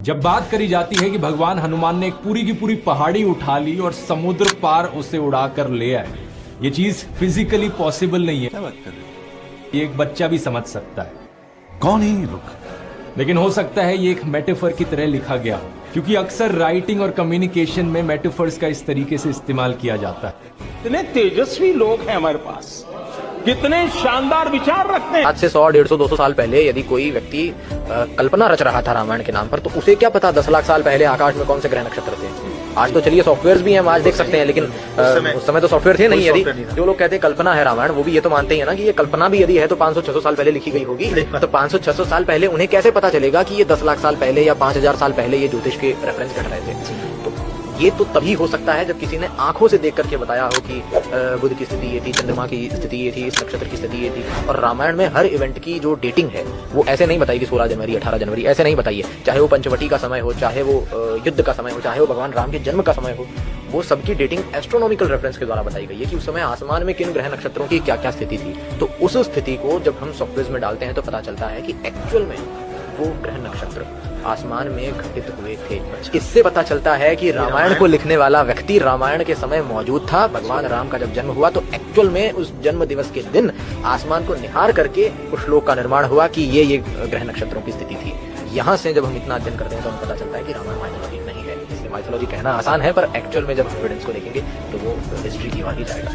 जब बात करी जाती है कि भगवान हनुमान ने एक पूरी की पूरी पहाड़ी उठा ली और समुद्र पार उसे उड़ाकर ले आए, ये चीज फिजिकली पॉसिबल नहीं है। क्या बात कर रहे हो? ये एक बच्चा भी समझ सकता है, कौन है ये लोग? लेकिन हो सकता है ये एक मेटाफर की तरह लिखा गया हो, क्योंकि अक्सर राइटिंग और कम्युनिकेशन में मेटाफर्स का इस तरीके से इस्तेमाल किया जाता है। कितने तेजस्वी लोग हैं हमारे पास, कितने शानदार विचार रखते हैं। आज से 100, 150, 200 साल पहले यदि कोई व्यक्ति कल्पना रच रहा था रामायण के नाम पर, तो उसे क्या पता 10 लाख साल पहले आकाश में कौन से ग्रह नक्षत्र थे। आज तो चलिए सॉफ्टवेयर भी हैं, हम आज देख सकते हैं, लेकिन उस समय तो सॉफ्टवेयर थे नहीं। यदि जो लोग कहते हैं कल्पना है रामायण, वो भी ये तो मानते ही है ना कि ये कल्पना भी यदि है तो 500-600 साल पहले लिखी गई होगी। तो 500-600 साल पहले उन्हें कैसे पता चलेगा कि ये 10 लाख साल पहले या 5000 साल पहले ये ज्योतिष के रेफरेंस घट रहे थे। तो ये तो तभी हो सकता है जब किसी ने आंखों से देख करके बताया हो कि बुध की स्थिति ये थी, चंद्रमा की स्थिति ये थी, इस नक्षत्र की स्थिति ये थी। और रामायण में हर इवेंट की जो डेटिंग है वो ऐसे नहीं बताई कि 16 जनवरी 18 जनवरी, ऐसे नहीं बताइए। चाहे वो पंचवटी का समय हो, चाहे वो युद्ध का समय हो, चाहे वो भगवान राम के जन्म का समय हो, वो सबकी डेटिंग एस्ट्रोनॉमिकल रेफरेंस के द्वारा बताई गई है कि उस समय आसमान में किन ग्रह नक्षत्रों की क्या क्या स्थिति थी। तो उस स्थिति को जब हम सॉफ्टवेयर में डालते हैं तो पता चलता है कि एक्चुअल में वो ग्रह नक्षत्र आसमान में घटित हुए थे। इससे पता चलता है कि रामायण को लिखने वाला व्यक्ति रामायण के समय मौजूद था। भगवान राम का जब जन्म हुआ तो एक्चुअल में उस जन्म दिवस के दिन आसमान को निहार करके उस श्लोक का निर्माण हुआ कि ये ग्रह नक्षत्रों की स्थिति थी। यहाँ से जब हम इतना अध्ययन करते हैं तो हमें पता चलता है कि रामायण माइथोलॉजी नहीं है। इसलिए माइथोलॉजी कहना आसान है, पर एक्चुअल में जब एविडेंस को देखेंगे तो वो हिस्ट्री की ओर ही जाएगा।